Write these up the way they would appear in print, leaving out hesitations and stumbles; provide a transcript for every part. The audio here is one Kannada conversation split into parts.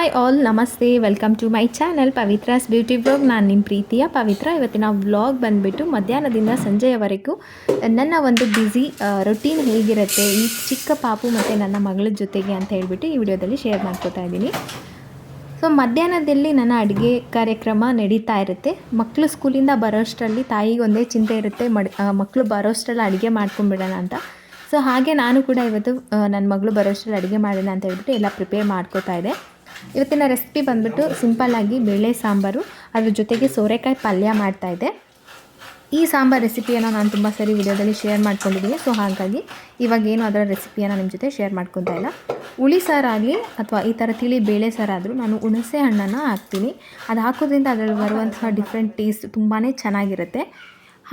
ಹಾಯ್ ಆಲ್, ನಮಸ್ತೆ. Welcome to my channel Pavithra's beauty vlog. ನಾನು ನಿಮ್ಮ ಪ್ರೀತಿಯ ಪವಿತ್ರ. ಇವತ್ತಿನ ವ್ಲಾಗ್ ಬಂದುಬಿಟ್ಟು ಮಧ್ಯಾಹ್ನದಿಂದ ಸಂಜೆಯವರೆಗೂ ನನ್ನ ಒಂದು ಬ್ಯುಸಿ ರೊಟೀನ್ ಹೇಗಿರುತ್ತೆ ಈ ಚಿಕ್ಕ ಪಾಪು ಮತ್ತು ನನ್ನ ಮಗಳ ಜೊತೆಗೆ ಅಂತ ಹೇಳಿಬಿಟ್ಟು ಈ ವಿಡಿಯೋದಲ್ಲಿ ಶೇರ್ ಮಾಡ್ಕೋತಾ ಇದ್ದೀನಿ. ಸೊ ಮಧ್ಯಾಹ್ನದಲ್ಲಿ ನನ್ನ ಅಡುಗೆ ಕಾರ್ಯಕ್ರಮ ನಡೀತಾ ಇರುತ್ತೆ. ಮಕ್ಕಳು ಸ್ಕೂಲಿಂದ ಬರೋಷ್ಟರಲ್ಲಿ ತಾಯಿಗೆ ಒಂದೇ ಚಿಂತೆ ಇರುತ್ತೆ, ಮಕ್ಕಳು ಬರೋಷ್ಟರಲ್ಲಿ ಅಡುಗೆ ಮಾಡ್ಕೊಂಡ್ಬಿಡೋಣ ಅಂತ. ಸೊ ಹಾಗೆ ನಾನು ಕೂಡ ಇವತ್ತು ನನ್ನ ಮಗಳು ಬರೋಷ್ಟರಲ್ಲಿ ಅಡುಗೆ ಮಾಡೋಣ ಅಂತ ಹೇಳ್ಬಿಟ್ಟು ಎಲ್ಲ ಪ್ರಿಪೇರ್ ಮಾಡ್ಕೋತಾ ಇದ್ದೆ. ಇವತ್ತಿನ ರೆಸಿಪಿ ಬಂದುಬಿಟ್ಟು ಸಿಂಪಲ್ಲಾಗಿ ಬೇಳೆ ಸಾಂಬಾರು, ಅದ್ರ ಜೊತೆಗೆ ಸೋರೆಕಾಯಿ ಪಲ್ಯ ಮಾಡ್ತಾಯಿದ್ದೆ. ಈ ಸಾಂಬಾರು ರೆಸಿಪಿಯನ್ನು ನಾನು ತುಂಬ ಸರಿ ವಿಡಿಯೋದಲ್ಲಿ ಶೇರ್ ಮಾಡ್ಕೊಂಡಿದ್ದೀನಿ. ಸೊ ಹಾಗಾಗಿ ಇವಾಗೇನು ಅದರ ರೆಸಿಪಿಯನ್ನು ನಿಮ್ಮ ಜೊತೆ ಶೇರ್ ಮಾಡ್ಕೊತಾ ಇಲ್ಲ. ಹುಳಿ ಸಾರಾಗಲಿ ಅಥವಾ ಈ ಥರ ತಿಳಿ ಬೇಳೆ ಸಾರಾದರೂ ನಾನು ಹುಣಸೆ ಹಣ್ಣನ್ನು ಹಾಕ್ತೀನಿ. ಅದು ಹಾಕೋದ್ರಿಂದ ಅದರಲ್ಲಿ ಬರುವಂತಹ ಡಿಫ್ರೆಂಟ್ ಟೇಸ್ಟ್ ತುಂಬಾ ಚೆನ್ನಾಗಿರುತ್ತೆ.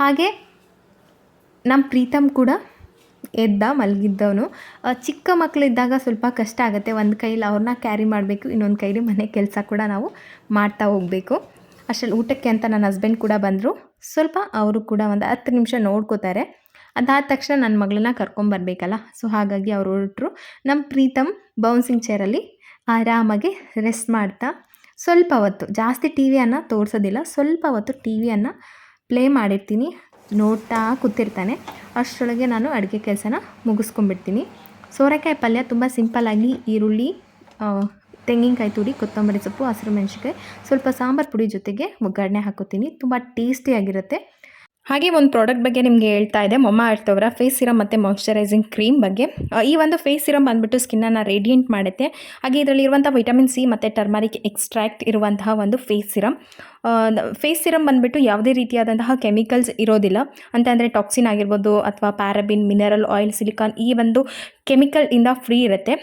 ಹಾಗೆ ನಮ್ಮ ಪ್ರೀತಮ್ ಕೂಡ ಎದ್ದ ಮಲಗಿದ್ದವನು. ಚಿಕ್ಕ ಮಕ್ಕಳಿದ್ದಾಗ ಸ್ವಲ್ಪ ಕಷ್ಟ ಆಗುತ್ತೆ. ಒಂದು ಕೈಲಿ ಅವ್ರನ್ನ ಕ್ಯಾರಿ ಮಾಡಬೇಕು, ಇನ್ನೊಂದು ಕೈಲಿ ಮನೆ ಕೆಲಸ ಕೂಡ ನಾವು ಮಾಡ್ತಾ ಹೋಗಬೇಕು. ಅಷ್ಟರಲ್ಲಿ ಊಟಕ್ಕೆ ಅಂತ ನನ್ನ ಹಸ್ಬೆಂಡ್ ಕೂಡ ಬಂದರು. ಸ್ವಲ್ಪ ಅವರು ಕೂಡ ಒಂದು 10 ನಿಮಿಷ ನೋಡ್ಕೋತಾರೆ. ಅದಾದ ತಕ್ಷಣ ನನ್ನ ಮಗಳನ್ನ ಕರ್ಕೊಂಬರ್ಬೇಕಲ್ಲ. ಸೊ ಹಾಗಾಗಿ ಅವರು ಹೊರಟರು. ನಮ್ಮ ಪ್ರೀತಮ್ ಬೌನ್ಸಿಂಗ್ ಚೇರಲ್ಲಿ ಆರಾಮಾಗಿ ರೆಸ್ಟ್ ಮಾಡ್ತಾ ಸ್ವಲ್ಪ ಹೊತ್ತು, ಜಾಸ್ತಿ ಟಿ ವಿಯನ್ನು ತೋರಿಸೋದಿಲ್ಲ, ಸ್ವಲ್ಪ ಹೊತ್ತು ಟಿ ವಿಯನ್ನು ಪ್ಲೇ ಮಾಡಿರ್ತೀನಿ, ನೋಡ್ತಾ ಕೂತಿರ್ತಾನೆ. ಅಷ್ಟರೊಳಗೆ ನಾನು ಅಡುಗೆ ಕೆಲಸನ ಮುಗಿಸ್ಕೊಂಡ್ಬಿಡ್ತೀನಿ. ಸೋರೆಕಾಯಿ ಪಲ್ಯ ತುಂಬ ಸಿಂಪಲ್ಲಾಗಿ ಈರುಳ್ಳಿ, ತೆಂಗಿನಕಾಯಿ ತುರಿ, ಕೊತ್ತಂಬರಿ ಸೊಪ್ಪು, ಹಸಿರು ಮೆಣಸಿನ್ಕಾಯಿ, ಸ್ವಲ್ಪ ಸಾಂಬಾರು ಪುಡಿ ಜೊತೆಗೆ ಒಗ್ಗರಣೆ ಹಾಕೋತೀನಿ. ತುಂಬ ಟೇಸ್ಟಿಯಾಗಿರುತ್ತೆ. ಹಾಗೆ ಒಂದು ಪ್ರಾಡಕ್ಟ್ ಬಗ್ಗೆ ನಿಮಗೆ ಹೇಳ್ತಾ ಇದೆ, ಮಮ್ಮಾ ಅರ್ತ್ ಅವರ ಫೇಸ್ ಸಿರಮ್ ಮತ್ತು ಮಾಯ್ಶ್ಚರೈಸಿಂಗ್ ಕ್ರೀಮ್ ಬಗ್ಗೆ. ಈ ಒಂದು ಫೇಸ್ ಸಿರಮ್ ಬಂದುಬಿಟ್ಟು ಸ್ಕಿನ್ನನ್ನು ರೇಡಿಯಂಟ್ ಮಾಡುತ್ತೆ. ಹಾಗೆ ಇದರಲ್ಲಿ ಇರುವಂಥ ವಿಟಮಿನ್ ಸಿ ಮತ್ತು ಟರ್ಮರಿಕ್ ಎಕ್ಸ್ಟ್ರಾಕ್ಟ್ ಇರುವಂತಹ ಒಂದು ಫೇಸ್ ಸಿರಮ್. ಫೇಸ್ ಸಿರಮ್ ಬಂದುಬಿಟ್ಟು ಯಾವುದೇ ರೀತಿಯಾದಂತಹ ಕೆಮಿಕಲ್ಸ್ ಇರೋದಿಲ್ಲ. ಅಂತಂದರೆ ಟಾಕ್ಸಿನ್ ಆಗಿರ್ಬೋದು ಅಥವಾ ಪ್ಯಾರಾಬಿನ್, ಮಿನರಲ್ ಆಯಿಲ್, ಸಿಲಿಕಾನ್, ಈ ಒಂದು ಕೆಮಿಕಲ್ ಇಂದ ಫ್ರೀ ಇರುತ್ತೆ.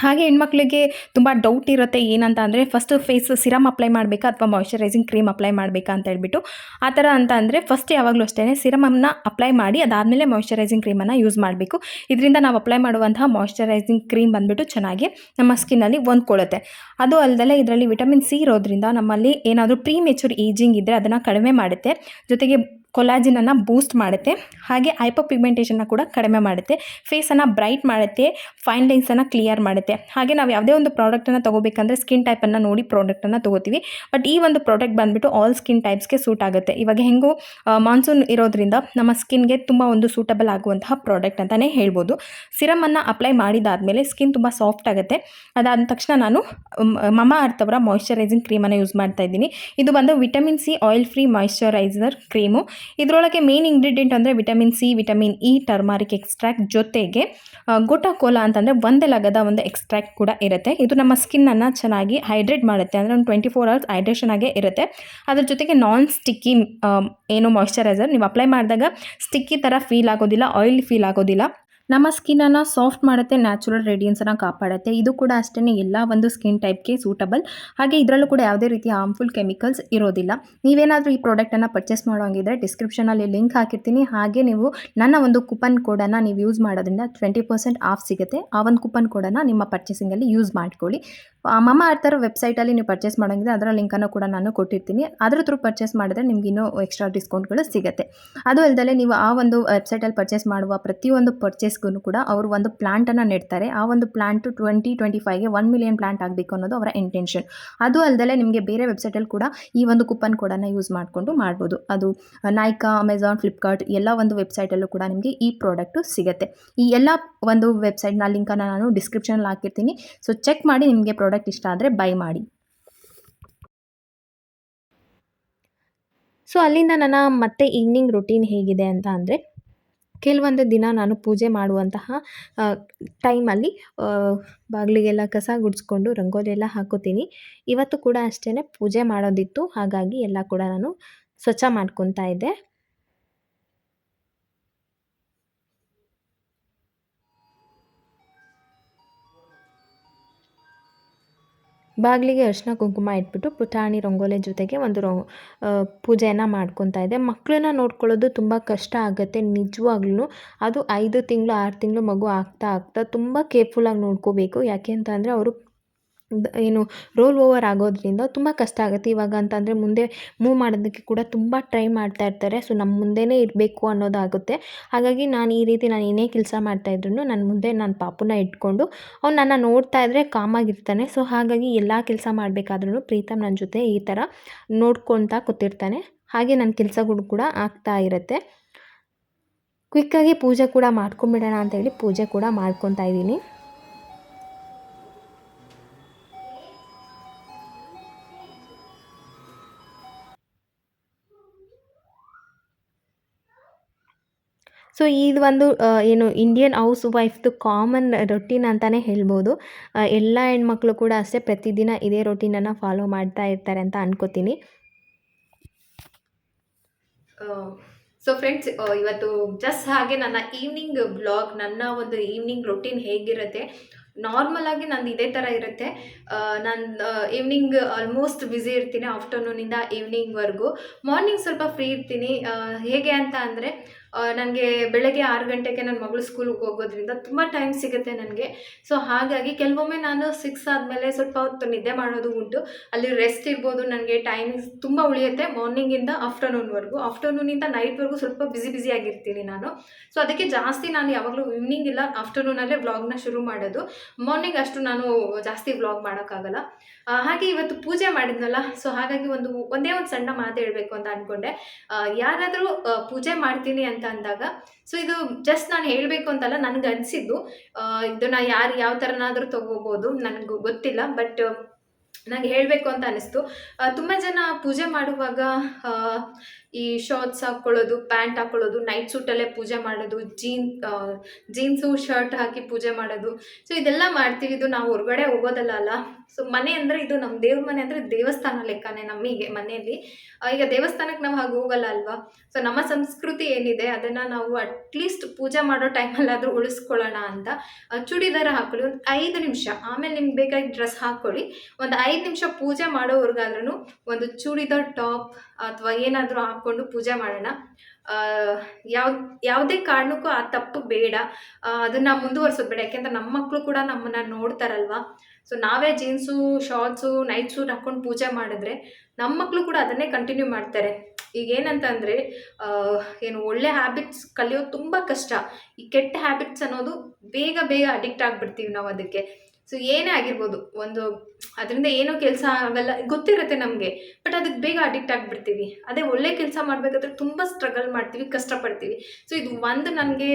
ಹಾಗೆ ಹೆಣ್ಮಕ್ಳಿಗೆ ತುಂಬ ಡೌಟ್ ಇರುತ್ತೆ, ಏನಂತ ಅಂದರೆ ಫಸ್ಟ್ ಫೇಸ್ ಸಿರಮ್ ಅಪ್ಲೈ ಮಾಡಬೇಕಾ ಅಥವಾ ಮಾಯ್ಶ್ಚರೈಸಿಂಗ್ ಕ್ರೀಮ್ ಅಪ್ಲೈ ಮಾಡಬೇಕಾ ಅಂತ ಹೇಳ್ಬಿಟ್ಟು. ಆ ಥರ ಅಂತ ಅಂದರೆ ಫಸ್ಟ್ ಯಾವಾಗಲೂ ಅಷ್ಟೇ ಸಿರಮನ್ನು ಅಪ್ಲೈ ಮಾಡಿ ಅದಾದಮೇಲೆ ಮಾಯ್ಶ್ಚರೈಸಿಂಗ್ ಕ್ರೀಮನ್ನು ಯೂಸ್ ಮಾಡಬೇಕು. ಇದರಿಂದ ನಾವು ಅಪ್ಲೈ ಮಾಡುವಂತಹ ಮಾಯ್ಶ್ಚರೈಸಿಂಗ್ ಕ್ರೀಮ್ ಬಂದುಬಿಟ್ಟು ಚೆನ್ನಾಗಿ ನಮ್ಮ ಸ್ಕಿನ್ನಲ್ಲಿ ಹೊಂದ್ಕೊಳ್ಳುತ್ತೆ. ಅದು ಅಲ್ಲದೆ ಇದರಲ್ಲಿ ವಿಟಮಿನ್ ಸಿ ಇರೋದ್ರಿಂದ ನಮ್ಮಲ್ಲಿ ಏನಾದರೂ ಪ್ರೀ ಮೆಚೂರ್ ಏಜಿಂಗ್ ಇದ್ದರೆ ಅದನ್ನು ಕಡಿಮೆ ಮಾಡುತ್ತೆ. ಜೊತೆಗೆ ಕೊಲಾಜಿನನ್ನು ಬೂಸ್ಟ್ ಮಾಡುತ್ತೆ. ಹಾಗೆ ಹೈಪರ್ ಪಿಗ್ಮೆಂಟೇಷನ್ನ ಕೂಡ ಕಡಿಮೆ ಮಾಡುತ್ತೆ. ಫೇಸನ್ನು ಬ್ರೈಟ್ ಮಾಡುತ್ತೆ, ಫೈನ್ ಲೈನ್ಸನ್ನು ಕ್ಲಿಯರ್ ಮಾಡುತ್ತೆ. ಹಾಗೆ ನಾವು ಯಾವುದೇ ಒಂದು ಪ್ರಾಡಕ್ಟನ್ನು ತೊಗೋಬೇಕಂದ್ರೆ ಸ್ಕಿನ್ ಟೈಪನ್ನು ನೋಡಿ ಪ್ರಾಡಕ್ಟನ್ನು ತೊಗೋತೀವಿ. ಬಟ್ ಈ ಒಂದು ಪ್ರಾಡಕ್ಟ್ ಬಂದುಬಿಟ್ಟು ಆಲ್ ಸ್ಕಿನ್ ಟೈಪ್ಸ್ಗೆ ಸೂಟ್ ಆಗುತ್ತೆ. ಇವಾಗ ಹೆಂಗೂ ಮಾನ್ಸೂನ್ ಇರೋದ್ರಿಂದ ನಮ್ಮ ಸ್ಕಿನ್ಗೆ ತುಂಬ ಒಂದು ಸೂಟಬಲ್ ಆಗುವಂತಹ ಪ್ರಾಡಕ್ಟ್ ಅಂತಲೇ ಹೇಳ್ಬೋದು. ಸಿರಮನ್ನು ಅಪ್ಲೈ ಮಾಡಿದಾದಮೇಲೆ ಸ್ಕಿನ್ ತುಂಬ ಸಾಫ್ಟ್ ಆಗುತ್ತೆ. ಅದಾದ ತಕ್ಷಣ ನಾನು ಮಮ್ಮಾ ಅರ್ತ್ ಅವರ ಮಾಯ್ಶ್ಚರೈಸಿಂಗ್ ಕ್ರೀಮನ್ನು ಯೂಸ್ ಮಾಡ್ತಾ ಇದ್ದೀನಿ. ಇದು ಬಂದು vitamin C oil free moisturiser cream. ಇದರೊಳಗೆ ಮೇನ್ ಇಂಗ್ರೀಡಿಯೆಂಟ್ ಅಂದರೆ vitamin C, vitamin E, turmeric extract ಜೊತೆಗೆ ಗೋಟಾ ಕೋಲಾ ಅಂತಂದರೆ ಒಂದೇ ಲಗದ ಒಂದು ಎಕ್ಸ್ಟ್ರಾಕ್ಟ್ ಕೂಡ ಇರುತ್ತೆ. ಇದು ನಮ್ಮ ಸ್ಕಿನ್ನನ್ನು ಚೆನ್ನಾಗಿ ಹೈಡ್ರೇಟ್ ಮಾಡುತ್ತೆ. ಅಂದರೆ ಒಂದು 24 hours ಹೈಡ್ರೇಷನ್ ಆಗೇ ಇರುತ್ತೆ. ಅದ್ರ ಜೊತೆಗೆ ನಾನ್ ಸ್ಟಿಕ್ಕಿ ಏನು ಮಾಯ್ಶ್ಚರೈಸರ್ ನೀವು ಅಪ್ಲೈ ಮಾಡಿದಾಗ ಸ್ಟಿಕ್ಕಿ ಥರ ಫೀಲ್ ಆಗೋದಿಲ್ಲ, ಆಯಿಲ್ ಫೀಲ್ ಆಗೋದಿಲ್ಲ. ನಮ್ಮ ಸ್ಕಿನ್ನನ್ನು ಸಾಫ್ಟ್ ಮಾಡುತ್ತೆ, ನ್ಯಾಚುರಲ್ ರೇಡಿಯನ್ಸನ್ನು ಕಾಪಾಡುತ್ತೆ. ಇದು ಕೂಡ ಅಷ್ಟೇ ಎಲ್ಲ ಒಂದು ಸ್ಕಿನ್ ಟೈಪ್ಗೆ ಸೂಟಬಲ್. ಹಾಗೆ ಇದರಲ್ಲೂ ಕೂಡ ಯಾವುದೇ ರೀತಿಯ ಹಾರ್ಮ್ಫುಲ್ ಕೆಮಿಕಲ್ಸ್ ಇರೋದಿಲ್ಲ. ನೀವೇನಾದರೂ ಈ ಪ್ರಾಡಕ್ಟನ್ನು ಪರ್ಚೇಸ್ ಮಾಡೋಂಗಿದ್ರೆ ಡಿಸ್ಕ್ರಿಪ್ಷನಲ್ಲಿ ಲಿಂಕ್ ಹಾಕಿರ್ತೀನಿ. ಹಾಗೆ ನೀವು ನನ್ನ ಒಂದು ಕೂಪನ್ ಕೋಡನ್ನು ನೀವು ಯೂಸ್ ಮಾಡೋದ್ರಿಂದ 20% ಆಫ್ ಸಿಗುತ್ತೆ. ಆ ಒಂದು ಕೂಪನ್ ಕೋಡನ್ನು ನಿಮ್ಮ ಪರ್ಚೇಸಿಂಗಲ್ಲಿ ಯೂಸ್ ಮಾಡ್ಕೊಳ್ಳಿ. ಮಮ್ಮಾ ಅರ್ಥರ್ ವೆಬ್ಸೈಟಲ್ಲಿ ನೀವು ಪರ್ಚೇಸ್ ಮಾಡೋಂಗಿದ್ರೆ ಅದರ ಲಿಂಕನ್ನು ಕೂಡ ನಾನು ಕೊಟ್ಟಿರ್ತೀನಿ. ಅದರ ಥ್ರೂ ಪರ್ಚೇಸ್ ಮಾಡಿದ್ರೆ ನಿಮ್ಗೆ ಇನ್ನೂ ಎಕ್ಸ್ಟ್ರಾ ಡಿಸ್ಕೌಂಟ್ಗಳು ಸಿಗುತ್ತೆ. ಅದು ಅಲ್ಲದೆ ನೀವು ಆ ಒಂದು ವೆಬ್ಸೈಟಲ್ಲಿ ಪರ್ಚೇಸ್ ಮಾಡುವ ಪ್ರತಿಯೊಂದು ಪರ್ಚೇಸ್ಗೂ ಕೂಡ ಅವರು ಒಂದು ಪ್ಲಾಂಟನ್ನು ನೆಡ್ತಾರೆ. ಆ ಒಂದು ಪ್ಲಾಂಟು 2025ಗೆ 1 ಮಿಲಿಯನ್ ಪ್ಲಾಂಟ್ ಆಗಬೇಕು ಅನ್ನೋದು ಅವರ ಇಂಟೆನ್ಷನ್. ಅದು ಅಲ್ಲದೆ ನಿಮಗೆ ಬೇರೆ ವೆಬ್ಸೈಟಲ್ಲಿ ಕೂಡ ಈ ಒಂದು ಕೂಪನ್ ಕೋಡನ್ನು ಯೂಸ್ ಮಾಡಿಕೊಂಡು ಮಾಡ್ಬೋದು. ಅದು ನೈಕಾ, ಅಮೆಝಾನ್, ಫ್ಲಿಪ್ಕಾರ್ಟ್ ಎಲ್ಲ ಒಂದು ವೆಬ್ಸೈಟಲ್ಲೂ ಕೂಡ ನಿಮಗೆ ಈ ಪ್ರಾಡಕ್ಟು ಸಿಗುತ್ತೆ. ಈ ಎಲ್ಲ ಒಂದು ವೆಬ್ಸೈಟ್ನ ಲಿಂಕನ್ನು ನಾನು ಡಿಸ್ಕ್ರಿಪ್ಷನಲ್ಲಿ ಹಾಕಿರ್ತೀನಿ. ಸೊ ಚೆಕ್ ಮಾಡಿ ನಿಮಗೆ ಪ್ರಾಡಕ್ಟ್ ಇಷ್ಟ ಆದರೆ ಬೈ ಮಾಡಿ. ಸೊ ಅಲ್ಲಿಂದ ನನ್ನ ಮತ್ತೆ ಈವ್ನಿಂಗ್ ರುಟೀನ್ ಹೇಗಿದೆ ಅಂತ ಅಂದರೆ, ಕೆಲವೊಂದು ದಿನ ನಾನು ಪೂಜೆ ಮಾಡುವಂತಹ ಟೈಮಲ್ಲಿ ಬಾಗಿಲಿಗೆಲ್ಲ ಕಸ ಗುಡಿಸ್ಕೊಂಡು ರಂಗೋಲಿ ಎಲ್ಲ ಹಾಕೋತೀನಿ. ಇವತ್ತು ಕೂಡ ಅಷ್ಟೇ ಪೂಜೆ ಮಾಡೋದಿತ್ತು. ಹಾಗಾಗಿ ಎಲ್ಲ ಕೂಡ ನಾನು ಸ್ವಚ್ಛ ಮಾಡ್ಕೊತಾ ಇದ್ದೆ. ಬಾಗಿಲಿಗೆ ಅರಿಶಿನ ಕುಂಕುಮ ಇಟ್ಬಿಟ್ಟು ಪುಟಾಣಿ ರಂಗೋಲಿ ಜೊತೆಗೆ ಒಂದು ಪೂಜೆಯನ್ನು ಮಾಡ್ಕೊತಾ ಇದ್ದೆ. ಮಕ್ಕಳನ್ನ ನೋಡ್ಕೊಳ್ಳೋದು ತುಂಬ ಕಷ್ಟ ಆಗುತ್ತೆ ನಿಜವಾಗ್ಲೂ. ಅದು 5 ತಿಂಗಳು 6 ತಿಂಗಳು ಮಗು ಆಗ್ತಾ ತುಂಬ ಕೇರ್ಫುಲ್ಲಾಗಿ ನೋಡ್ಕೋಬೇಕು. ಯಾಕೆ ಅಂತ ಅಂದರೆ ಅವರು ಏನು ರೋಲ್ ಓವರ್ ಆಗೋದ್ರಿಂದ ತುಂಬ ಕಷ್ಟ ಆಗುತ್ತೆ. ಇವಾಗ ಅಂತಂದರೆ ಮುಂದೆ ಮೂವ್ ಮಾಡೋದಕ್ಕೆ ಕೂಡ ತುಂಬ ಟ್ರೈ ಮಾಡ್ತಾ ಇರ್ತಾರೆ. ಸೊ ನಮ್ಮ ಮುಂದೆನೇ ಇರಬೇಕು ಅನ್ನೋದಾಗುತ್ತೆ. ಹಾಗಾಗಿ ನಾನು ಈ ರೀತಿ ನಾನು ಏನೇ ಕೆಲಸ ಮಾಡ್ತಾಯಿದ್ರು ನನ್ನ ಮುಂದೆ ನನ್ನ ಪಾಪುನ ಇಟ್ಕೊಂಡು ಅವ್ನು ನನ್ನ ನೋಡ್ತಾ ಇದ್ದರೆ ಕಾಮಾಗಿರ್ತಾನೆ. ಸೊ ಹಾಗಾಗಿ ಎಲ್ಲ ಕೆಲಸ ಮಾಡಬೇಕಾದ್ರೂ ಪ್ರೀತಮ್ ನನ್ನ ಜೊತೆ ಈ ಥರ ನೋಡ್ಕೊತಾ ಕೂತಿರ್ತಾನೆ. ಹಾಗೆ ನನ್ನ ಕೆಲಸಗಳು ಕೂಡ ಆಗ್ತಾ ಇರುತ್ತೆ. ಕ್ವಿಕ್ಕಾಗಿ ಪೂಜೆ ಕೂಡ ಮಾಡ್ಕೊಂಬಿಡೋಣ ಅಂತೇಳಿ ಪೂಜೆ ಕೂಡ ಮಾಡ್ಕೊತಾ ಇದ್ದೀನಿ. ಸೊ ಇದು ಒಂದು ಏನು ಇಂಡಿಯನ್ ಹೌಸ್ ವೈಫ್ದು ಕಾಮನ್ ರೊಟೀನ್ ಅಂತಲೇ ಹೇಳ್ಬೋದು. ಎಲ್ಲ ಹೆಣ್ಮಕ್ಳು ಕೂಡ ಅಷ್ಟೇ ಪ್ರತಿದಿನ ಇದೇ ರೊಟೀನನ್ನು ಫಾಲೋ ಮಾಡ್ತಾ ಇರ್ತಾರೆ ಅಂತ ಅನ್ಕೋತೀನಿ. ಸೊ ಫ್ರೆಂಡ್ಸ್, ಇವತ್ತು ಜಸ್ಟ್ ಹಾಗೆ ನನ್ನ ಈವ್ನಿಂಗ್ ಬ್ಲಾಗ್, ನನ್ನ ಒಂದು ಈವ್ನಿಂಗ್ ರೊಟೀನ್ ಹೇಗಿರುತ್ತೆ, ನಾರ್ಮಲಾಗಿ ನಂದು ಇದೇ ಥರ ಇರುತ್ತೆ. ನಾನು ಈವ್ನಿಂಗ್ ಆಲ್ಮೋಸ್ಟ್ ಬ್ಯುಸಿ ಇರ್ತೀನಿ ಆಫ್ಟರ್ನೂನಿಂದ ಈವ್ನಿಂಗ್ವರೆಗೂ. ಮಾರ್ನಿಂಗ್ ಸ್ವಲ್ಪ ಫ್ರೀ ಇರ್ತೀನಿ. ಹೇಗೆ ಅಂತ ಅಂದರೆ ನನಗೆ ಬೆಳಗ್ಗೆ 6 ಗಂಟೆಗೆ ನನ್ನ ಮಗಳು ಸ್ಕೂಲಿಗೆ ಹೋಗೋದ್ರಿಂದ ತುಂಬ ಟೈಮ್ ಸಿಗುತ್ತೆ ನನಗೆ. ಸೊ ಹಾಗಾಗಿ ಕೆಲವೊಮ್ಮೆ ನಾನು 6 ಆದಮೇಲೆ ಸ್ವಲ್ಪ ಹೊತ್ತು ನಿದ್ದೆ ಮಾಡೋದು ಉಂಟು. ಅಲ್ಲಿ ರೆಸ್ಟ್ ಇರ್ಬೋದು, ನನಗೆ ಟೈಮಿಂಗ್ಸ್ ತುಂಬ ಉಳಿಯುತ್ತೆ ಮಾರ್ನಿಂಗಿಂದ ಆಫ್ಟರ್ನೂನ್ವರೆಗೂ. ಆಫ್ಟರ್ನೂನಿಂದ ನೈಟ್ವರೆಗೂ ಸ್ವಲ್ಪ ಬ್ಯುಸಿ ಆಗಿರ್ತೀನಿ ನಾನು. ಸೊ ಅದಕ್ಕೆ ಜಾಸ್ತಿ ನಾನು ಯಾವಾಗಲೂ ಈವ್ನಿಂಗ್ ಇಲ್ಲ ಆಫ್ಟರ್ನೂನಲ್ಲೇ ವ್ಲಾಗ್ನ ಶುರು ಮಾಡೋದು. ಮಾರ್ನಿಂಗ್ ಅಷ್ಟು ನಾನು ಜಾಸ್ತಿ ವ್ಲಾಗ್ ಮಾಡೋಕ್ಕಾಗಲ್ಲ. ಹಾಗೆ ಇವತ್ತು ಪೂಜೆ ಮಾಡಿದ್ನಲ್ಲ, ಸೊ ಹಾಗಾಗಿ ಒಂದೇ ಒಂದು ಸಣ್ಣ ಮಾತು ಹೇಳಬೇಕು ಅಂತ ಅಂದ್ಕೊಂಡೆ. ಯಾರಾದರೂ ಪೂಜೆ ಮಾಡ್ತೀನಿ ಅಂತ ಅಂದಾಗ, ಸೊ ಇದು ಜಸ್ಟ್ ನಾನು ಹೇಳಬೇಕು ಅಂತಲ್ಲ, ನನಗೆ ಅನಿಸಿದ್ದು. ಇದನ್ನು ಯಾರು ಯಾವ ಥರನಾದರೂ ತೊಗೋಬೋದು, ನನಗೆ ಗೊತ್ತಿಲ್ಲ. ಬಟ್ ನನಗೆ ಹೇಳಬೇಕು ಅಂತ ಅನಿಸ್ತು. ತುಂಬ ಜನ ಪೂಜೆ ಮಾಡುವಾಗ ಈ ಶಾರ್ಟ್ಸ್ ಹಾಕ್ಕೊಳ್ಳೋದು, ಪ್ಯಾಂಟ್ ಹಾಕ್ಕೊಳ್ಳೋದು, ನೈಟ್ ಸೂಟಲ್ಲೇ ಪೂಜೆ ಮಾಡೋದು, ಜೀನ್ಸು ಶರ್ಟ್ ಹಾಕಿ ಪೂಜೆ ಮಾಡೋದು. ಸೊ ಇದೆಲ್ಲ ಮಾಡ್ತೀವಿ. ಇದು ನಾವು ಹೊರಗಡೆ ಹೋಗೋದಲ್ಲ ಅಲ್ಲ. ಸೊ ಮನೆ ಅಂದರೆ ಇದು ನಮ್ಮ ದೇವ್ರ ಮನೆ ಅಂದರೆ ದೇವಸ್ಥಾನ ಲೆಕ್ಕನೇ ನಮಗೆ ಮನೆಯಲ್ಲಿ. ಈಗ ದೇವಸ್ಥಾನಕ್ಕೆ ನಾವು ಹಾಗೆ ಹೋಗಲ್ಲ ಅಲ್ವಾ. ಸೊ ನಮ್ಮ ಸಂಸ್ಕೃತಿ ಏನಿದೆ ಅದನ್ನು ನಾವು ಅಟ್ಲೀಸ್ಟ್ ಪೂಜೆ ಮಾಡೋ ಟೈಮಲ್ಲಾದರೂ ಉಳಿಸ್ಕೊಳ್ಳೋಣ ಅಂತ ಚೂಡಿದಾರ ಹಾಕ್ಕೊಳ್ಳಿ ಒಂದು 5 ನಿಮಿಷ. ಆಮೇಲೆ ನಿಮ್ಗೆ ಬೇಕಾಗಿ ಡ್ರೆಸ್ ಹಾಕ್ಕೊಳ್ಳಿ. ಒಂದು 5 ನಿಮಿಷ ಪೂಜೆ ಮಾಡೋವರೆಗಾದ್ರೂ ಒಂದು ಚೂಡಿದಾರ್ ಟಾಪ್ ಅಥವಾ ಏನಾದರೂ ಹಾಕ್ಕೊಂಡು ಪೂಜೆ ಮಾಡೋಣ. ಯಾವುದೇ ಕಾರಣಕ್ಕೂ ಆ ತಪ್ಪು ಬೇಡ. ಅದನ್ನು ಮುಂದುವರ್ಸೋದು ಬೇಡ. ಯಾಕೆಂದರೆ ನಮ್ಮ ಮಕ್ಕಳು ಕೂಡ ನಮ್ಮನ್ನು ನೋಡ್ತಾರಲ್ವ. ಸೊ ನಾವೇ ಜೀನ್ಸು ಶಾರ್ಟ್ಸು ನೈಟ್ ಸೂಟ್ ಹಾಕ್ಕೊಂಡು ಪೂಜೆ ಮಾಡಿದ್ರೆ ನಮ್ಮ ಮಕ್ಕಳು ಕೂಡ ಅದನ್ನೇ ಕಂಟಿನ್ಯೂ ಮಾಡ್ತಾರೆ. ಈಗೇನಂತ ಅಂದರೆ ಏನು ಒಳ್ಳೆ ಹ್ಯಾಬಿಟ್ಸ್ ಕಲಿಯೋದು ತುಂಬ ಕಷ್ಟ. ಈ ಕೆಟ್ಟ ಹ್ಯಾಬಿಟ್ಸ್ ಅನ್ನೋದು ಬೇಗ ಅಡಿಕ್ಟ್ ಆಗಿಬಿಡ್ತೀವಿ ನಾವು ಅದಕ್ಕೆ. ಸೊ ಏನೇ ಆಗಿರ್ಬೋದು, ಅದರಿಂದ ಏನೂ ಕೆಲಸ ಆಗಲ್ಲ ಗೊತ್ತಿರುತ್ತೆ ನಮಗೆ, ಬಟ್ ಅದಕ್ಕೆ ಬೇಗ ಅಡಿಕ್ಟ್ ಆಗಿಬಿಡ್ತೀವಿ. ಅದೇ ಒಳ್ಳೆ ಕೆಲಸ ಮಾಡಬೇಕಾದ್ರೆ ತುಂಬ ಸ್ಟ್ರಗಲ್ ಮಾಡ್ತೀವಿ, ಕಷ್ಟಪಡ್ತೀವಿ. ಸೊ ಇದು ಒಂದು ನನಗೆ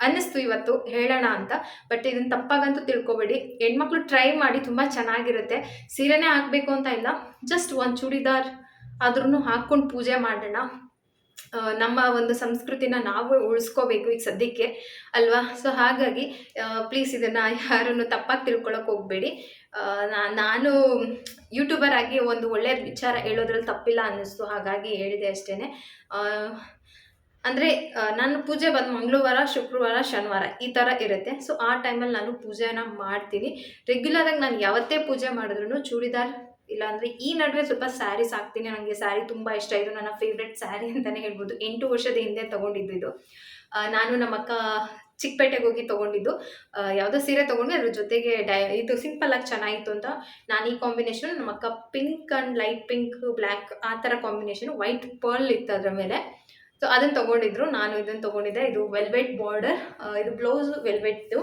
ಅನ್ನಿಸ್ತು ಇವತ್ತು ಹೇಳೋಣ ಅಂತ. ಬಟ್ ಇದನ್ನು ತಪ್ಪಾಗಂತೂ ತಿಳ್ಕೊಬೇಡಿ. ಹೆಣ್ಮಕ್ಳು ಟ್ರೈ ಮಾಡಿ, ತುಂಬ ಚೆನ್ನಾಗಿರುತ್ತೆ. ಸೀರೆನೇ ಹಾಕಬೇಕು ಅಂತ ಇಲ್ಲ, ಜಸ್ಟ್ ಒಂದು ಚೂಡಿದಾರ್ ಆದ್ರೂ ಹಾಕ್ಕೊಂಡು ಪೂಜೆ ಮಾಡೋಣ. ನಮ್ಮ ಒಂದು ಸಂಸ್ಕೃತಿನ ನಾವು ಉಳಿಸ್ಕೋಬೇಕು ಈಗ ಸದ್ಯಕ್ಕೆ ಅಲ್ವಾ. ಸೊ ಹಾಗಾಗಿ ಪ್ಲೀಸ್ ಇದನ್ನು ಯಾರನ್ನು ತಪ್ಪಾಗಿ ತಿಳ್ಕೊಳಕ್ಕೆ ಹೋಗಬೇಡಿ. ನಾನು ಯೂಟ್ಯೂಬರ್ ಆಗಿ ಒಂದು ಒಳ್ಳೆಯ ವಿಚಾರ ಹೇಳೋದ್ರಲ್ಲಿ ತಪ್ಪಿಲ್ಲ ಅನ್ನಿಸ್ತು, ಹಾಗಾಗಿ ಹೇಳಿದೆ ಅಷ್ಟೇ. ಅಂದರೆ ನಾನು ಪೂಜೆ ಬಂದು ಮಂಗಳವಾರ, ಶುಕ್ರವಾರ, ಶನಿವಾರ ಈ ಥರ ಇರುತ್ತೆ. ಸೊ ಆ ಟೈಮಲ್ಲಿ ನಾನು ಪೂಜೆನ ಮಾಡ್ತೀನಿ. ರೆಗ್ಯುಲರಾಗಿ ನಾನು ಯಾವತ್ತೇ ಪೂಜೆ ಮಾಡಿದ್ರು ಚೂಡಿದಾರ್ ಇಲ್ಲಾಂದರೆ ಈ ನಡುವೆ ಸ್ವಲ್ಪ ಸ್ಯಾರೀಸ್ ಹಾಕ್ತೀನಿ. ನನಗೆ ಸ್ಯಾರಿ ತುಂಬ ಇಷ್ಟ. ಇದು ನನ್ನ ಫೇವ್ರೆಟ್ ಸ್ಯಾರಿ ಅಂತಲೇ ಹೇಳ್ಬೋದು. 8 ವರ್ಷದ ಹಿಂದೆ ತೊಗೊಂಡಿದ್ದು ಇದು. ನಾನು ನಮ್ಮ ಅಕ್ಕ ಚಿಕ್ಕಪೇಟೆಗೆ ಹೋಗಿ ತೊಗೊಂಡಿದ್ದು. ಯಾವುದೋ ಸೀರೆ ತೊಗೊಂಡು ಅದ್ರ ಜೊತೆಗೆ ಇದು ಸಿಂಪಲ್ಲಾಗಿ ಚೆನ್ನಾಗಿತ್ತು ಅಂತ ನಾನು ಈ ಕಾಂಬಿನೇಷನ್, ನಮ್ಮ ಅಕ್ಕ pink and light pink black ಆ ಥರ ಕಾಂಬಿನೇಷನ್, ವೈಟ್ ಪರ್ಲ್ ಇತ್ತು ಅದರ ಮೇಲೆ. ಸೊ ಅದನ್ನು ತೊಗೊಂಡಿದ್ರು. ನಾನು ಇದನ್ನು ತೊಗೊಂಡಿದ್ದೆ. ಇದು ವೆಲ್ವೆಟ್ ಬಾರ್ಡರ್, ಇದು ಬ್ಲೌಸು ವೆಲ್ವೆಟ್ಟು.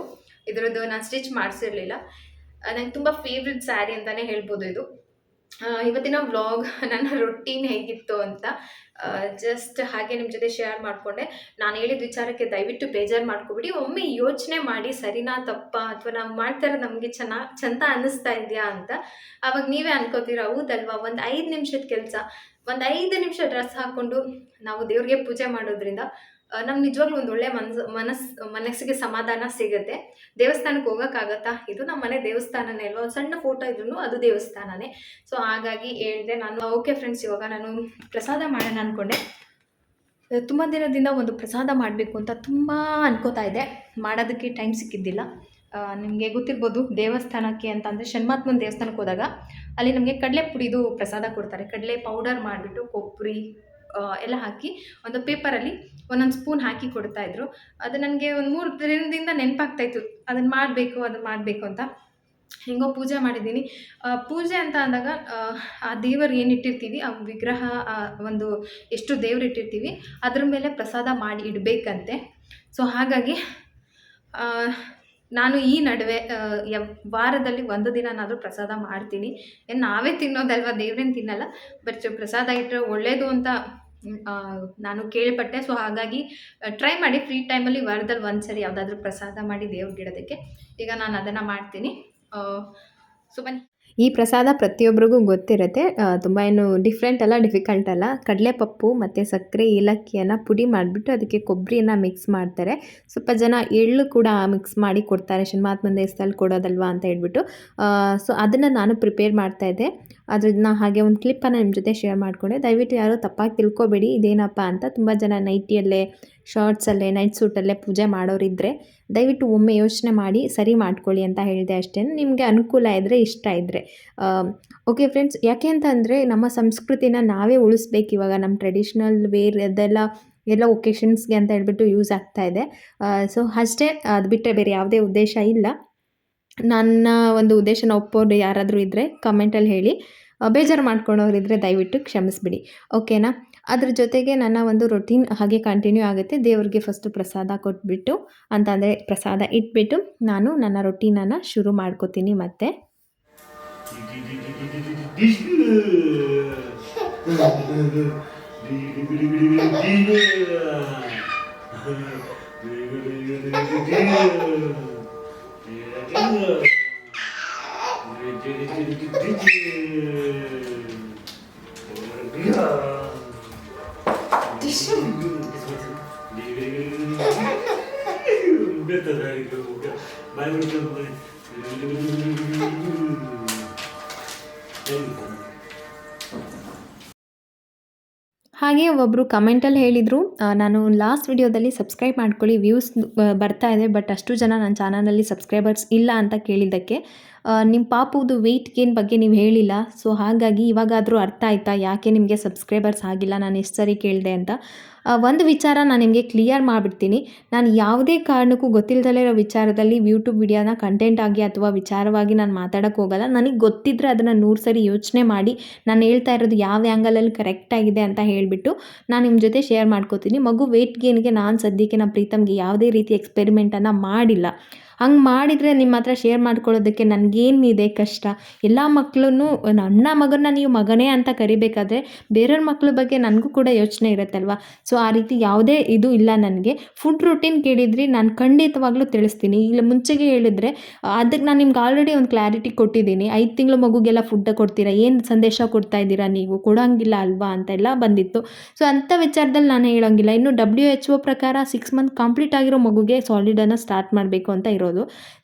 ಇದರದ್ದು ನಾನು ಸ್ಟಿಚ್ ಮಾಡಿಸಿರಲಿಲ್ಲ. ನನಗೆ ತುಂಬ ಫೇವ್ರೆಟ್ ಸ್ಯಾರಿ ಅಂತಲೇ ಹೇಳ್ಬೋದು ಇದು. ಇವತ್ತಿನ ವ್ಲಾಗ್ ನನ್ನ ರೊಟೀನ್ ಹೇಗಿತ್ತು ಅಂತ ಜಸ್ಟ್ ಹಾಗೆ ನಿಮ್ಮ ಜೊತೆ ಶೇರ್ ಮಾಡಿಕೊಂಡೆ. ನಾನು ಹೇಳಿದ ವಿಚಾರಕ್ಕೆ ದಯವಿಟ್ಟು ಬೇಜಾರು ಮಾಡ್ಕೊಬಿಡಿ. ಒಮ್ಮೆ ಯೋಚನೆ ಮಾಡಿ, ಸರಿನಾ ತಪ್ಪಾ, ಅಥವಾ ನಾವು ಮಾಡ್ತಾ ಇರೋದು ನಮಗೆ ಚಂದ ಅನ್ನಿಸ್ತಾ ಇದೆಯಾ ಅಂತ. ಆವಾಗ ನೀವೇ ಅನ್ಕೋತೀರ, ಹೌದಲ್ವಾ, ಒಂದು 5 ನಿಮಿಷದ ಕೆಲಸ, ಒಂದು 5 ನಿಮಿಷ ಡ್ರೆಸ್ ಹಾಕ್ಕೊಂಡು ನಾವು ದೇವ್ರಿಗೆ ಪೂಜೆ ಮಾಡೋದ್ರಿಂದ ನಮ್ಗೆ ನಿಜವಾಗ್ಲೂ ಒಂದು ಒಳ್ಳೆ ಮನಸ್ಸಿಗೆ ಸಮಾಧಾನ ಸಿಗುತ್ತೆ. ದೇವಸ್ಥಾನಕ್ಕೆ ಹೋಗೋಕ್ಕಾಗತ್ತಾ? ಇದು ನಮ್ಮ ಮನೆ ದೇವಸ್ಥಾನನೇ ಅಲ್ವಾ. ಒಂದು ಸಣ್ಣ ಫೋಟೋ ಇದ್ರೂ ಅದು ದೇವಸ್ಥಾನನೇ. ಸೊ ಹಾಗಾಗಿ ಹೇಳಿದೆ ನಾನು. ಓಕೆ ಫ್ರೆಂಡ್ಸ್, ಇವಾಗ ನಾನು ಪ್ರಸಾದ ಮಾಡೋಣ ಅಂದ್ಕೊಂಡೆ. ತುಂಬ ದಿನದಿಂದ ಒಂದು ಪ್ರಸಾದ ಮಾಡಬೇಕು ಅಂತ ತುಂಬ ಅನ್ಕೋತಾ ಇದ್ದೆ. ಮಾಡೋದಕ್ಕೆ ಟೈಮ್ ಸಿಕ್ಕಿದ್ದಿಲ್ಲ. ನಿಮಗೆ ಗೊತ್ತಿರ್ಬೋದು, ದೇವಸ್ಥಾನಕ್ಕೆ ಅಂತಂದರೆ ಶನ್ಮಾತ್ಮನ ದೇವಸ್ಥಾನಕ್ಕೆ ಹೋದಾಗ ಅಲ್ಲಿ ನಮಗೆ ಕಡಲೆ ಪುಡಿದು ಪ್ರಸಾದ ಕೊಡ್ತಾರೆ. ಕಡಲೆ ಪೌಡರ್ ಮಾಡಿಬಿಟ್ಟು ಕೊಬ್ಬರಿ ಎಲ್ಲ ಹಾಕಿ ಒಂದು ಪೇಪರಲ್ಲಿ ಒಂದೊಂದು ಸ್ಪೂನ್ ಹಾಕಿ ಕೊಡ್ತಾಯಿದ್ರು. ಅದು ನನಗೆ ಒಂದು 3 ದಿನದಿಂದ ನೆನಪಾಗ್ತಾಯಿತ್ತು, ಅದನ್ನು ಮಾಡಬೇಕು ಅಂತ. ಹೆಂಗೋ ಪೂಜೆ ಮಾಡಿದ್ದೀನಿ. ಪೂಜೆ ಅಂತ ಅಂದಾಗ ಆ ದೇವರು ಏನು ಇಟ್ಟಿರ್ತೀವಿ, ಆ ವಿಗ್ರಹ ಒಂದು ಎಷ್ಟು ದೇವ್ರು ಇಟ್ಟಿರ್ತೀವಿ ಅದ್ರ ಮೇಲೆ ಪ್ರಸಾದ ಮಾಡಿ ಇಡಬೇಕಂತೆ. ಸೊ ಹಾಗಾಗಿ ನಾನು ಈ ನಡುವೆ ವಾರದಲ್ಲಿ ಒಂದು ದಿನನಾದರೂ ಪ್ರಸಾದ ಮಾಡ್ತೀನಿ. ಏನು ನಾವೇ ತಿನ್ನೋದಲ್ವ, ದೇವ್ರೇನು ತಿನ್ನಲ್ಲ. ಬಟ್ ಪ್ರಸಾದ ಇಟ್ಟರೆ ಒಳ್ಳೆಯದು ಅಂತ ನಾನು ಕೇಳ್ಪಟ್ಟೆ. ಸೊ ಹಾಗಾಗಿ ಟ್ರೈ ಮಾಡಿ ಫ್ರೀ ಟೈಮಲ್ಲಿ ವಾರದಲ್ಲಿ ಒಂದು ಸರಿ ಯಾವುದಾದ್ರೂ ಪ್ರಸಾದ ಮಾಡಿ ದೇವ್ರಿಗೆ ಇಡೋದಕ್ಕೆ. ಈಗ ನಾನು ಅದನ್ನು ಮಾಡ್ತೀನಿ. ಸೊ ಬನ್ನಿ. ಈ ಪ್ರಸಾದ ಪ್ರತಿಯೊಬ್ಬರಿಗೂ ಗೊತ್ತಿರುತ್ತೆ. ತುಂಬ ಏನು ಡಿಫ್ರೆಂಟ್ ಅಲ್ಲ, ಡಿಫಿಕಲ್ಟ್ ಅಲ್ಲ. ಕಡಲೆಪಪ್ಪು ಮತ್ತು ಸಕ್ಕರೆ, ಏಲಕ್ಕಿಯನ್ನು ಪುಡಿ ಮಾಡಿಬಿಟ್ಟು ಅದಕ್ಕೆ ಕೊಬ್ಬರಿಯನ್ನು ಮಿಕ್ಸ್ ಮಾಡ್ತಾರೆ. ಸ್ವಲ್ಪ ಜನ ಎಳ್ಳು ಕೂಡ ಮಿಕ್ಸ್ ಮಾಡಿ ಕೊಡ್ತಾರೆ, ಶನಿಮಹಾತ್ಮನ ದೇವಸ್ಥಾನದಲ್ಲಿ ಕೊಡೋದಲ್ವಾ ಅಂತ ಹೇಳ್ಬಿಟ್ಟು. ಸೊ ಅದನ್ನು ನಾನು ಪ್ರಿಪೇರ್ ಮಾಡ್ತಾಯಿದ್ದೆ. ಅದನ್ನ ಹಾಗೆ ಒಂದು ಕ್ಲಿಪ್ಪನ್ನು ನಿಮ್ಮ ಜೊತೆ ಶೇರ್ ಮಾಡಿಕೊಂಡೆ. ದಯವಿಟ್ಟು ಯಾರೂ ತಪ್ಪಾಗಿ ತಿಳ್ಕೊಬೇಡಿ ಇದೇನಪ್ಪ ಅಂತ. ತುಂಬ ಜನ ನೈಟಿಯಲ್ಲೇ, ಶಾರ್ಟ್ಸಲ್ಲೇ, ನೈಟ್ ಸೂಟಲ್ಲೇ ಪೂಜೆ ಮಾಡೋರಿದ್ದರೆ ದಯವಿಟ್ಟು ಒಮ್ಮೆ ಯೋಚನೆ ಮಾಡಿ ಸರಿ ಮಾಡ್ಕೊಳ್ಳಿ ಅಂತ ಹೇಳಿದೆ ಅಷ್ಟೇ. ನಿಮಗೆ ಅನುಕೂಲ ಇದ್ದರೆ, ಇಷ್ಟ ಇದ್ದರೆ. ಓಕೆ ಫ್ರೆಂಡ್ಸ್, ಯಾಕೆ ಅಂತಂದರೆ ನಮ್ಮ ಸಂಸ್ಕೃತಿನ ನಾವೇ ಉಳಿಸ್ಬೇಕು. ಇವಾಗ ನಮ್ಮ ಟ್ರೆಡಿಷ್ನಲ್ ವೇರ್ ಎಲ್ಲ ಒಕೇಶನ್ಸ್ಗೆ ಅಂತ ಹೇಳ್ಬಿಟ್ಟು ಯೂಸ್ ಆಗ್ತಾಯಿದೆ. ಸೊ ಅಷ್ಟೇ, ಅದು ಬಿಟ್ಟರೆ ಬೇರೆ ಯಾವುದೇ ಉದ್ದೇಶ ಇಲ್ಲ. ನನ್ನ ಒಂದು ಉದ್ದೇಶನ ಒಪ್ಪೋರು ಯಾರಾದರೂ ಇದ್ದರೆ ಕಮೆಂಟಲ್ಲಿ ಹೇಳಿ. ಬೇಜಾರು ಮಾಡ್ಕೊಳೋರಿದ್ದರೆ ದಯವಿಟ್ಟು ಕ್ಷಮಿಸ್ಬಿಡಿ, ಓಕೆನಾ. ಅದ್ರ ಜೊತೆಗೆ ನನ್ನ ಒಂದು ರೊಟೀನ್ ಹಾಗೆ ಕಂಟಿನ್ಯೂ ಆಗುತ್ತೆ. ದೇವ್ರಿಗೆ ಫಸ್ಟು ಪ್ರಸಾದ ಕೊಟ್ಬಿಟ್ಟು, ಅಂತಂದರೆ ಪ್ರಸಾದ ಇಟ್ಬಿಟ್ಟು ನಾನು ನನ್ನ ರೊಟೀನನ್ನು ಶುರು ಮಾಡ್ಕೋತೀನಿ. ಮತ್ತೆ ಹಾಗೆ ಒಬ್ಬರು ಕಮೆಂಟಲ್ಲಿ ಹೇಳಿದರು, ನಾನು ಲಾಸ್ಟ್ ವಿಡಿಯೋದಲ್ಲಿ ಸಬ್ಸ್ಕ್ರೈಬ್ ಮಾಡ್ಕೊಳ್ಳಿ, ವ್ಯೂಸ್ ಬರ್ತಾ ಇದೆ, ಬಟ್ ಅಷ್ಟು ಜನ ನನ್ನ ಚಾನಲಲ್ಲಿ ಸಬ್ಸ್ಕ್ರೈಬರ್ಸ್ ಇಲ್ಲ ಅಂತ ಕೇಳಿದ್ದಕ್ಕೆ. ನಿಮ್ಮ ಪಾಪುದು ವೆಯ್ಟ್ ಗೇನ್ ಬಗ್ಗೆ ನೀವು ಹೇಳಿಲ್ಲ. ಸೊ ಹಾಗಾಗಿ ಇವಾಗಾದರೂ ಅರ್ಥ ಆಯ್ತಾ ಯಾಕೆ ನಿಮಗೆ ಸಬ್ಸ್ಕ್ರೈಬರ್ಸ್ ಆಗಿಲ್ಲ, ನಾನು ಎಷ್ಟು ಸರಿ ಕೇಳಿದೆ ಅಂತ. ಒಂದು ವಿಚಾರ ನಾನು ನಿಮಗೆ ಕ್ಲಿಯರ್ ಮಾಡಿಬಿಡ್ತೀನಿ. ನಾನು ಯಾವುದೇ ಕಾರಣಕ್ಕೂ ಗೊತ್ತಿಲ್ಲದಲೇ ಇರೋ ವಿಚಾರದಲ್ಲಿ ಯೂಟ್ಯೂಬ್ ವಿಡಿಯೋನ ಕಂಟೆಂಟ್ ಆಗಿ ಅಥವಾ ವಿಚಾರವಾಗಿ ನಾನು ಮಾತಾಡೋಕ್ಕೆ ಹೋಗಲ್ಲ. ನನಗೆ ಗೊತ್ತಿದ್ದರೆ ಅದನ್ನು 100 ಸರಿ ಯೋಚನೆ ಮಾಡಿ ನಾನು ಹೇಳ್ತಾ ಇರೋದು ಯಾವ ಆ್ಯಂಗಲಲ್ಲಿ ಕರೆಕ್ಟಾಗಿದೆ ಅಂತ ಹೇಳಿಬಿಟ್ಟು ನಾನು ನಿಮ್ಮ ಜೊತೆ ಶೇರ್ ಮಾಡ್ಕೋತೀನಿ. ಮಗು ವೆಯ್ಟ್ ಗೇನ್ಗೆ ನಾನು ಸದ್ಯಕ್ಕೆ ನಮ್ಮ ಪ್ರೀತಮ್ಗೆ ಯಾವುದೇ ರೀತಿ ಎಕ್ಸ್ಪೆರಿಮೆಂಟನ್ನು ಮಾಡಿಲ್ಲ. ಹಂಗೆ ಮಾಡಿದರೆ ನಿಮ್ಮ ಹತ್ರ ಶೇರ್ ಮಾಡ್ಕೊಳ್ಳೋದಕ್ಕೆ ನನಗೇನಿದೆ ಕಷ್ಟ. ಎಲ್ಲ ಮಕ್ಕಳೂ, ನನ್ನ ಮಗನ ನೀವು ಮಗನೇ ಅಂತ ಕರಿಬೇಕಾದ್ರೆ ಬೇರೆಯವ್ರ ಮಕ್ಕಳ ಬಗ್ಗೆ ನನಗೂ ಕೂಡ ಯೋಚನೆ ಇರುತ್ತಲ್ವ. ಸೊ ಆ ರೀತಿ ಯಾವುದೇ ಇದು ಇಲ್ಲ ನನಗೆ. ಫುಡ್ ರೂಟೀನ್ ಕೇಳಿದ್ರಿ, ನಾನು ಖಂಡಿತವಾಗ್ಲೂ ತಿಳಿಸ್ತೀನಿ. ಇಲ್ಲ ಮುಂಚೆಗೆ ಹೇಳಿದರೆ ಅದಕ್ಕೆ ನಾನು ನಿಮ್ಗೆ ಆಲ್ರೆಡಿ ಒಂದು ಕ್ಲಾರಿಟಿ ಕೊಟ್ಟಿದ್ದೀನಿ. 5 ತಿಂಗಳು ಮಗುಗೆಲ್ಲ ಫುಡ್ ಕೊಡ್ತೀರಾ, ಏನು ಸಂದೇಶ ಕೊಡ್ತಾ ಇದ್ದೀರಾ ನೀವು, ಕೊಡೋಂಗಿಲ್ಲ ಅಲ್ವಾ ಅಂತೆಲ್ಲ ಬಂದಿತ್ತು. ಸೊ ಅಂಥ ವಿಚಾರದಲ್ಲಿ ನಾನು ಹೇಳೋಂಗಿಲ್ಲ. ಇನ್ನು WHO ಪ್ರಕಾರ 6 ಮಂತ್ ಕಂಪ್ಲೀಟ್ ಆಗಿರೋ ಮಗುಗೆ ಸಾಲಿಡನ್ನು ಸ್ಟಾರ್ಟ್ ಮಾಡಬೇಕು ಅಂತ ಇರೋದು.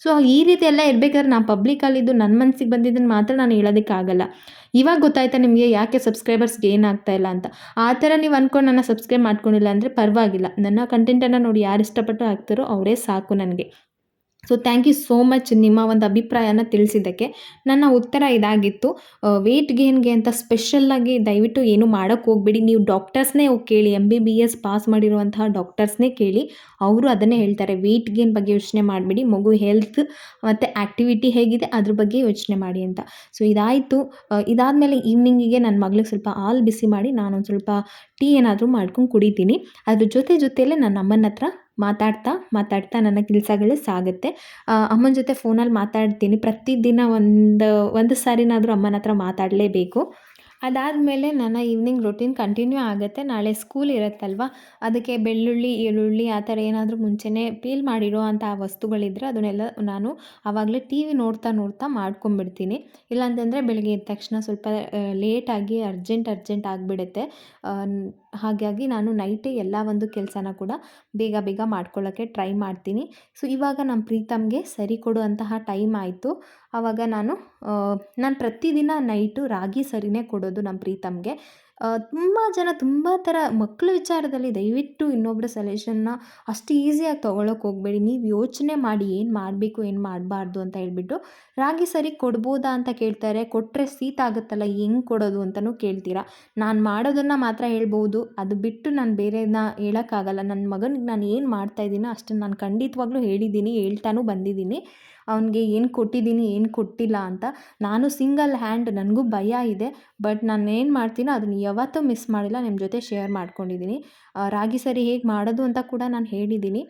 ಸೊ ಈ ರೀತಿ ಎಲ್ಲ ಇರಬೇಕಾದ್ರೆ ನಾನು ಪಬ್ಲಿಕಲ್ಲಿದ್ದು ನನ್ನ ಮನಸ್ಸಿಗೆ ಬಂದಿದ್ದನ್ನು ಮಾತ್ರ ನಾನು ಹೇಳೋದಕ್ಕಾಗಲ್ಲ. ಇವಾಗ ಗೊತ್ತಾಯ್ತಾ ನಿಮಗೆ ಯಾಕೆ ಸಬ್ಸ್ಕ್ರೈಬರ್ಸ್ ಗೇನ್ ಆಗ್ತಾ ಇಲ್ಲ ಅಂತ. ಆ ಥರ ನೀವು ಅಂದ್ಕೊಂಡು ನನ್ನ ಸಬ್ಸ್ಕ್ರೈಬ್ ಮಾಡ್ಕೊಂಡಿಲ್ಲ ಅಂದರೆ ಪರವಾಗಿಲ್ಲ. ನನ್ನ ಕಂಟೆಂಟನ್ನು ನೋಡಿ ಯಾರು ಇಷ್ಟಪಟ್ಟು ಆಗ್ತಾರೋ ಅವರೇ ಸಾಕು ನನಗೆ. So thank you so much ನಿಮ್ಮ ಒಂದು ಅಭಿಪ್ರಾಯನ ತಿಳಿಸಿದ್ದಕ್ಕೆ. ನನ್ನ ಉತ್ತರ ಇದಾಗಿತ್ತು. ವೆಯ್ಟ್ ಗೇನ್ಗೆ ಅಂತ ಸ್ಪೆಷಲ್ಲಾಗಿ ದಯವಿಟ್ಟು ಏನು ಮಾಡೋಕ್ಕೆ ಹೋಗಬೇಡಿ. ನೀವು ಡಾಕ್ಟರ್ಸ್ನೇ ಹೋಗಿ ಕೇಳಿ, MBBS ಪಾಸ್ ಮಾಡಿರುವಂತಹ ಡಾಕ್ಟರ್ಸ್ನೇ ಕೇಳಿ, ಅವರು ಅದನ್ನೇ ಹೇಳ್ತಾರೆ. ವೆಯ್ಟ್ ಗೇನ್ ಬಗ್ಗೆ ಯೋಚನೆ ಮಾಡಬೇಡಿ, ಮಗು ಹೆಲ್ತ್ ಮತ್ತು ಆ್ಯಕ್ಟಿವಿಟಿ ಹೇಗಿದೆ ಅದ್ರ ಬಗ್ಗೆ ಯೋಚನೆ ಮಾಡಿ ಅಂತ. ಸೊ ಇದಾಯಿತು. ಇದಾದಮೇಲೆ ಈವ್ನಿಂಗಿಗೆ ನನ್ನ ಮಗಳಿಗೆ ಸ್ವಲ್ಪ ಹಾಲು ಬಿಸಿ ಮಾಡಿ ನಾನೊಂದು ಸ್ವಲ್ಪ ಟೀ ಏನಾದರೂ ಮಾಡ್ಕೊಂಡು ಕುಡಿತೀನಿ. ಅದ್ರ ಜೊತೆಯಲ್ಲೇ ನನ್ನ ಅಮ್ಮನ ಹತ್ರ ಮಾತಾಡ್ತಾ ನನ್ನ ಕೆಲಸಗಳು ಸಾಗುತ್ತೆ. ಅಮ್ಮನ ಜೊತೆ ಫೋನಲ್ಲಿ ಮಾತಾಡ್ತೀನಿ. ಪ್ರತಿದಿನ ಒಂದು ಸಾರಿನಾದರೂ ಅಮ್ಮನ ಹತ್ರ ಮಾತಾಡಲೇಬೇಕು. ಅದಾದಮೇಲೆ ನನ್ನ ಈವ್ನಿಂಗ್ ರೊಟೀನ್ ಕಂಟಿನ್ಯೂ ಆಗುತ್ತೆ. ನಾಳೆ ಸ್ಕೂಲ್ ಇರುತ್ತಲ್ವ, ಅದಕ್ಕೆ ಬೆಳ್ಳುಳ್ಳಿ, ಈರುಳ್ಳಿ ಆ ಥರ ಏನಾದರೂ ಮುಂಚೆನೇ ಪೀಲ್ ಮಾಡಿರೋ ಅಂಥ ವಸ್ತುಗಳಿದ್ದರೆ ಅದನ್ನೆಲ್ಲ ನಾನು ಆವಾಗಲೇ TV ನೋಡ್ತಾ ಮಾಡ್ಕೊಂಬಿಡ್ತೀನಿ. ಇಲ್ಲಾಂತಂದರೆ ಬೆಳಗ್ಗೆ ಎದ್ದ ತಕ್ಷಣ ಸ್ವಲ್ಪ ಲೇಟಾಗಿ ಅರ್ಜೆಂಟ್ ಆಗಿಬಿಡುತ್ತೆ. ಹಾಗಾಗಿ ನಾನು ನೈಟೇ ಎಲ್ಲ ಒಂದು ಕೆಲಸನ ಕೂಡ ಬೇಗ ಮಾಡ್ಕೊಳ್ಳೋಕ್ಕೆ ಟ್ರೈ ಮಾಡ್ತೀನಿ. ಸೊ ಇವಾಗ ನಮ್ಮ ಪ್ರೀತಮ್ಗೆ ಸರಿ ಕೊಡುವಂತಹ ಟೈಮ್ ಆಯಿತು. ಆವಾಗ ನಾನು ಪ್ರತಿದಿನ ನೈಟು ರಾಗಿ ಸರಿನೇ ಕೊಡೋದು ನಮ್ಮ ಪ್ರೀತಮ್ಗೆ. ತುಂಬ ಜನ ತುಂಬ ಥರ ಮಕ್ಕಳ ವಿಚಾರದಲ್ಲಿ ದಯವಿಟ್ಟು ಇನ್ನೊಬ್ಬರ ಸಜೆಷನ್ನ ಅಷ್ಟು ಈಸಿಯಾಗಿ ತೊಗೊಳಕ್ಕೆ ಹೋಗಬೇಡಿ. ನೀವು ಯೋಚನೆ ಮಾಡಿ ಏನು ಮಾಡಬೇಕು ಏನು ಮಾಡಬಾರ್ದು ಅಂತ ಹೇಳ್ಬಿಟ್ಟು. ರಾಗಿ ಸರಿ ಕೊಡ್ಬೋದಾ ಅಂತ ಕೇಳ್ತಾರೆ, ಕೊಟ್ಟರೆ ಆಗುತ್ತಲ್ಲ ಹೆಂಗೆ ಕೊಡೋದು ಅಂತಲೂ ಕೇಳ್ತೀರಾ. ನಾನು ಮಾಡೋದನ್ನು ಮಾತ್ರ ಹೇಳ್ಬೋದು, ಅದು ಬಿಟ್ಟು ನಾನು ಬೇರೆನ ಹೇಳೋಕ್ಕಾಗಲ್ಲ. ನನ್ನ ಮಗನಿಗೆ ನಾನು ಏನು ಮಾಡ್ತಾಯಿದ್ದೀನೋ ಅಷ್ಟನ್ನು ನಾನು ಖಂಡಿತವಾಗ್ಲೂ ಹೇಳಿದ್ದೀನಿ, ಹೇಳ್ತಾನೂ ಬಂದಿದ್ದೀನಿ. ಅವನಿಗೆ ಏನು ಕೊಟ್ಟಿದ್ದೀನಿ ಏನು ಕೊಟ್ಟಿಲ್ಲ ಅಂತ. ನಾನು ಸಿಂಗಲ್ ಹ್ಯಾಂಡ್, ನನಗೂ ಭಯ ಇದೆ, ಬಟ್ ನಾನು ಏನು ಮಾಡ್ತೀನೋ ಅದನ್ನು ಯಾವತ್ತೂ ಮಿಸ್ ಮಾಡಿಲ್ಲ, ನಿಮ್ಮ ಜೊತೆ ಶೇರ್ ಮಾಡ್ಕೊಂಡಿದ್ದೀನಿ. ರಾಗಿ ಸರಿ ಹೇಗೆ ಮಾಡೋದು ಅಂತ ಕೂಡ ನಾನು ಹೇಳಿದ್ದೀನಿ.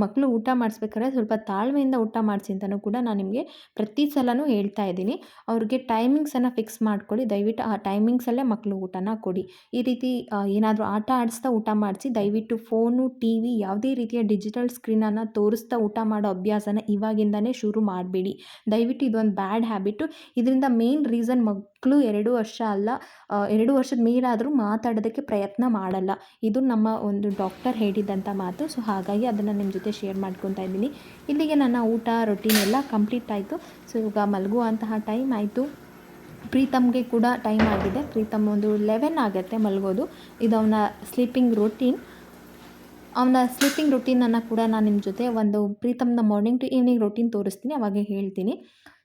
ಮಕ್ಕಳು ಊಟ ಮಾಡಿಸ್ಬೇಕಾದ್ರೆ ಸ್ವಲ್ಪ ತಾಳ್ಮೆಯಿಂದ ಊಟ ಮಾಡಿಸಿ ಅಂತಲೂ ಕೂಡ ನಾನು ನಿಮಗೆ ಪ್ರತಿ ಸಲವೂ ಹೇಳ್ತಾ ಇದ್ದೀನಿ. ಅವ್ರಿಗೆ ಟೈಮಿಂಗ್ಸನ್ನು ಫಿಕ್ಸ್ ಮಾಡ್ಕೊಳ್ಳಿ, ದಯವಿಟ್ಟು ಆ ಟೈಮಿಂಗ್ಸಲ್ಲೇ ಮಕ್ಕಳು ಊಟನ ಕೊಡಿ. ಈ ರೀತಿ ಏನಾದರೂ ಆಟ ಆಡಿಸ್ತಾ ಊಟ ಮಾಡಿಸಿ. ದಯವಿಟ್ಟು ಫೋನು, ಟಿ ವಿ ಯಾವುದೇ ರೀತಿಯ ಡಿಜಿಟಲ್ ಸ್ಕ್ರೀನನ್ನು ತೋರಿಸ್ತಾ ಊಟ ಮಾಡೋ ಅಭ್ಯಾಸನ ಇವಾಗಿಂದನೇ ಶುರು ಮಾಡಬೇಡಿ. ದಯವಿಟ್ಟು ಇದೊಂದು ಬ್ಯಾಡ್ ಹ್ಯಾಬಿಟು. ಇದರಿಂದ ಮೇನ್ ರೀಸನ್ ಮಕ್ಕಳು 2 ವರ್ಷ ಅಲ್ಲ 2 ವರ್ಷದ ಮೇಲಾದರೂ ಮಾತಾಡೋದಕ್ಕೆ ಪ್ರಯತ್ನ ಮಾಡಲ್ಲ. ಇದು ನಮ್ಮ ಒಂದು ಡಾಕ್ಟರ್ ಹೇಳಿದಂಥ ಮಾತು. ಸೊ ಹಾಗಾಗಿ ಅದನ್ನು ನಿಮ್ಮ ಜೊತೆ ಶೇರ್ ಮಾಡ್ಕೊತಾ ಇದ್ದೀನಿ. ಇಲ್ಲಿಗೆ ನನ್ನ ಊಟ ರೊಟೀನ್ ಎಲ್ಲ ಕಂಪ್ಲೀಟ್ ಆಯಿತು. ಸೊ ಇವಾಗ ಮಲಗುವಂತಹ ಟೈಮ್ ಆಯಿತು. ಪ್ರೀತಮ್ಗೆ ಕೂಡ ಟೈಮ್ ಆಗಿದೆ. ಪ್ರೀತಮ್ ಒಂದು 11 ಆಗುತ್ತೆ ಮಲಗೋದು. ಇದು ಅವನ ಸ್ಲೀಪಿಂಗ್ ರೊಟೀನ್. ಅವನ ಸ್ಲೀಪಿಂಗ್ ರೊಟೀನನ್ನು ಕೂಡ ನಾನು ನಿಮ್ಮ ಜೊತೆ ಒಂದು ಪ್ರೀತಮ್ನ ಮಾರ್ನಿಂಗ್ ಟು ಈವ್ನಿಂಗ್ ರೊಟೀನ್ ತೋರಿಸ್ತೀನಿ, ಅವಾಗೇ ಹೇಳ್ತೀನಿ.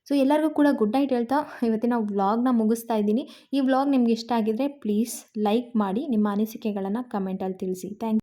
ಸೊ ಎಲ್ಲರಿಗೂ ಕೂಡ ಗುಡ್ ನೈಟ್ ಹೇಳ್ತಾ ಇವತ್ತಿನ ವ್ಲಾಗ್ನ ಮುಗಿಸ್ತಾ ಇದ್ದೀನಿ. ಈ ವ್ಲಾಗ್ ನಿಮ್ಗೆ ಇಷ್ಟ ಆಗಿದ್ರೆ ಪ್ಲೀಸ್ ಲೈಕ್ ಮಾಡಿ, ನಿಮ್ಮ ಅನಿಸಿಕೆಗಳನ್ನು ಕಮೆಂಟಲ್ಲಿ ತಿಳಿಸಿ. Thank you.